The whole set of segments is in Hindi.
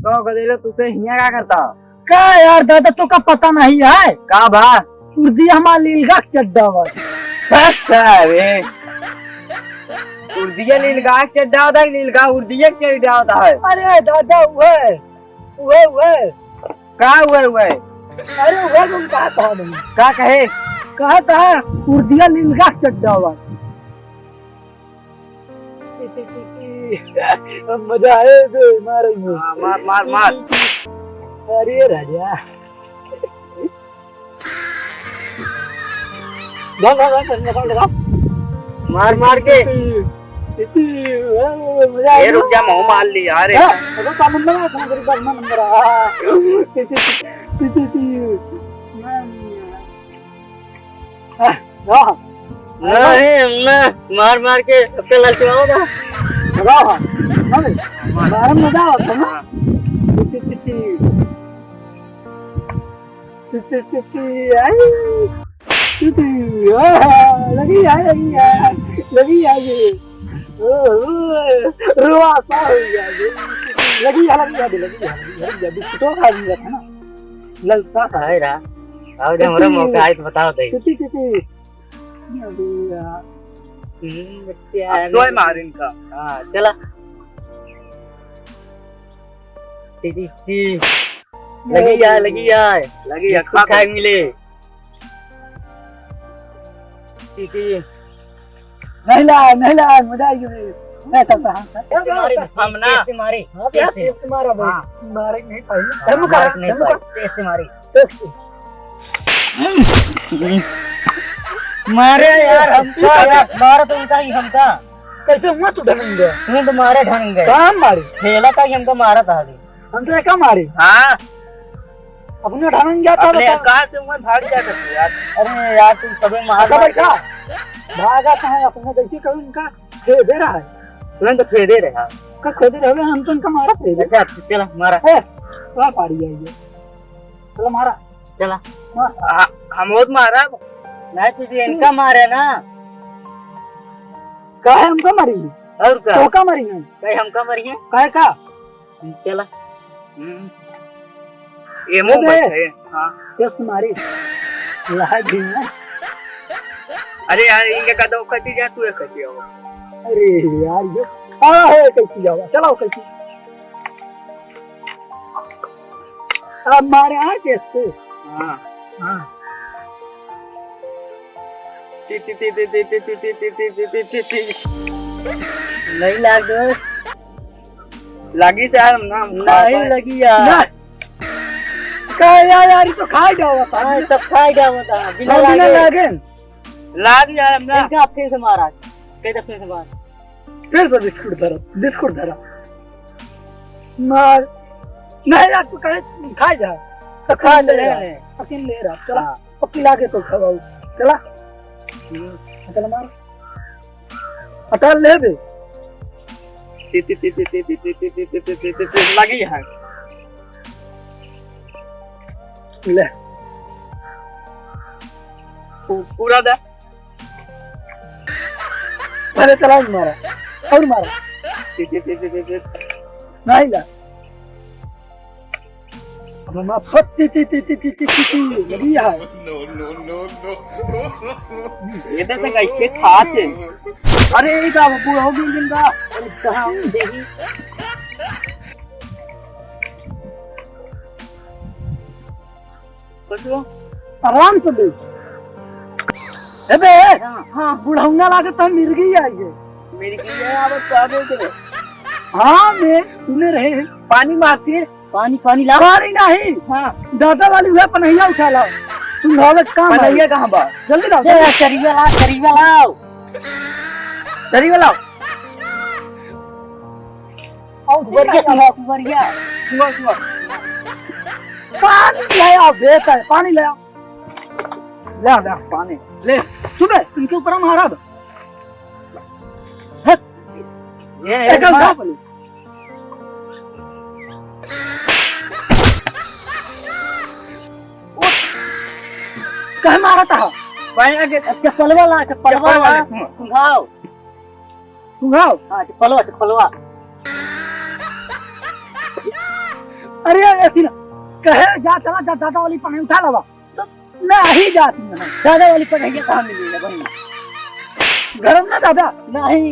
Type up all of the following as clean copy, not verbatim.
तो गदेलो तुझसे हिया क्या करता? का यार दादा तो का पता नहीं है का बा? उर्दी हमार लीलगा चड्डा बस अरे उर्दिया नीलगा चड्डा होता है, नीलगा उर्दिया चड्डा होता है। अरे दादा उहे का हुए अरे उहे तुम कहा था नहीं का कहे? कहा था उर्दिया लीलगा चड्डा बस मजा आए बे मारेंगे। मार मार मार। अरे राजा लगा मार मार के मजा ये रुक जा, मुंह मार लिया। अरे नंबर नहीं मार मार के सबके ललचवाओ मजा आता ना लगी बिस्कुटों खा लिया था ना लगता था है और जब हमारा मौका आए तो बताओ दे। तो मार इनका। हाँ चला लगी यार खाए मिले। नहीं ला मजा आई मैं करता हम ना मारी मारा मारे नहीं मारे यार हमका यार मारा तो उनका ही हमका कैसे हुआ तू ढंगे तुम्हें तो मारे ढंगे काम मारी ठेला का ही हमको मारा था अभी हम तो क्या मारी। हाँ अपने ढंग गया था कहाँ से मैं भाग जाता था यार। अरे यार तुम सबे मार बैठा भागा कहाँ अपने देखिए कभी उनका दे रहा है तुरंत तो फेदे रहा का खोदे रहे हम तो उनका मारा थे। अच्छा चला मारा है वहाँ पाड़ी जाइए चलो मारा चला हम बहुत मारा नहीं तुझे इनका मारे ना का है हमका मारी और का तो का मारी है कहीं हमका मरी है का का चला ये मुंह है। हाँ किस मारी लाए भी ना। अरे यार इनके कदम कटी जा तू कटी हो। अरे यार ये है कैसी जाओ चलाओ कैसी अब मारे हैं कैसे। हाँ हाँ नहीं लाग लगी से यार ना नहीं लगी यार का यार तो खाई जाओ सब खाई जाओ था बिना लागे लाग यार हमने इनका फिर से मारा कई दफे से मार फिर से बिस्कुट धरा मार नहीं यार तू कहे खाई जा तो खा ले अकेले ले रहा चला पक्की लाके तो खवाओ चला चला मार हटा ले बे लगी है ले पूरा दे अरे चला मारा और मारा नहीं ला मम्मा पत्ती लगी है ये तो कैसे खाते। अरे ये का पूरा हो गई दिन का कहां देखी कसो आराम से दे अबे हां बुढ़ाऊंगा लागे तो मिर्गी आएगी मिर्गी है अब क्या बोलते हो। हाँ मैं सुने रहे पानी मारती है पानी ला पानी नहीं हाँ दादा वाली हुआ पनैया उठा लाओ तुम हालत काम पनैया कहाँ बा जल्दी लाओ चरिया लाओ बढ़िया पानी ले आओ बेहतर पानी ले आओ ले पानी ले सुबह इनके ऊपर हमारा कह मारा था चप्पलवा ला सुंघाओ हाँ चप्पलवा अरे ऐसी ना कहे जा चला जा दादा वाली पढ़ाई उठा लवा तो नहीं जाती है। दादा वाली पढ़ाई कहाँ मिलेगा भाई? घर में दादा नहीं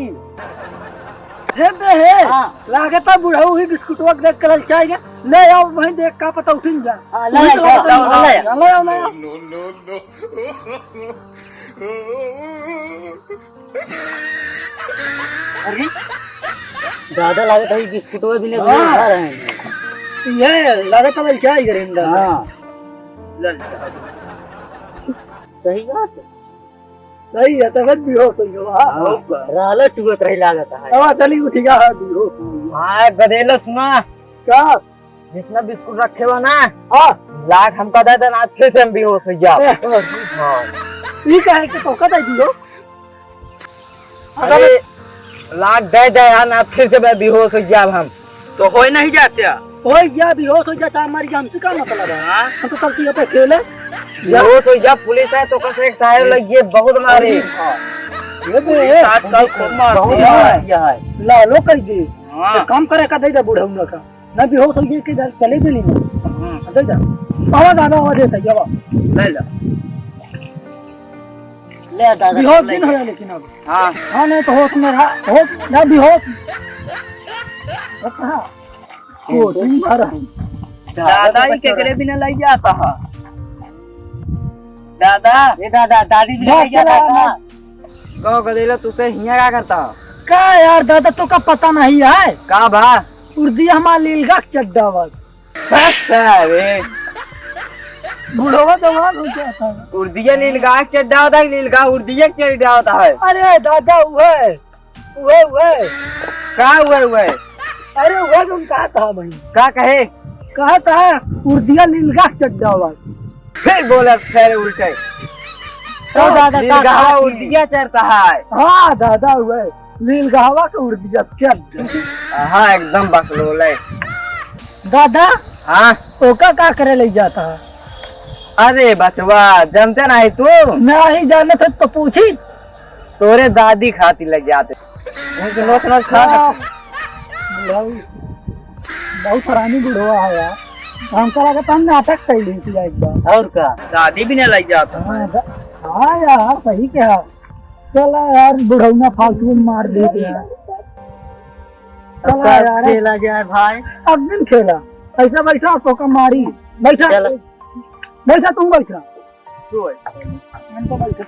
है बे है हाँ। लागता बुढ़ऊ ही बिस्कुट वक्त देख कर चाहिए ले आओ वहीं देख का पता उठिन जा ले आओ। अरे दादा लागत है बिस्कुट भी नहीं खा रहे हैं। ये लागता वाली चाय करेंगे। हाँ सही बात है। सही है तब भी हो सही हो। हां राला चुगत रही लागत है। अब चली उठेगा भी हो सही। हां गदेला सुना क्या जितना बिस्कुट रखे हो ना हां लाख हमका दे देना अच्छे से हम भी हो सही जा। हां ये कहे कि तो कदा दियो अरे लाख दे दे हम अच्छे से मैं बेहोश हो जाब हम तो हो नहीं जाते हो या बेहोश हो जाता हमारी जान से क्या मतलब है। हम तो चलती है पे खेले बेहोश हो जा पुलिस है तो कैसे एक साहब लगे बहुत मारे ये भी आजकल खूब मारते हैं ला लो कर दे हां काम करे का दे दे बूढ़ा उन का ना बेहोश हो गई कि चले भी नहीं दे जा आवाज आना आवाज देता जवाब ले लो ले दादा बेहोश दिन हो लेकिन अब हां हां नहीं तो होश में रहा होश ना बेहोश कहा ओ तुम मारा दादा ही केकरे बिना लग जाता है दादा ये दादा दादी भी लग जाता था गाँव गदेला तुसे हिया क्या करता का यार दादा तो का पता नहीं है का भा उर्दी हमारा लीलगा चड्डा बस अरे बुढ़वा जवान हो जाता है। उर्दिया नीलगा चड्डा होता है नीलगा उर्दिया चड्डा होता है। अरे दादा हुए का हुए अरे हुए तुम कहा था भाई का कहे कहा था उर्दिया लीलगा चड्डा बस फिर बोला फिर उल्टे तो दादा नीलगा उर्दिया चढ़ता है। हाँ दादा हुए नीलगावा का उर्दिया चड्डा। हाँ एकदम बकलोल है दादा हाँ ओका का करे ले जाता है। अरे बचवा जमते नहीं तू नहीं जाने थे तो पूछी तोरे दादी खाती लग जाते नोच नोच खा बहुत पुरानी बुढ़वा है यार हमको लगा था नाटक कर ली थी एक बार और का दादी भी नहीं लग जाता। हाँ यार सही क्या चला यार बुढ़ौना फालतू में मार दी थी यार चला यार खेला जाए भाई अब दिन खेला ऐसा बैठा तो का मारी बैठा बैठा तुम बैठा तू मैं तो बैठा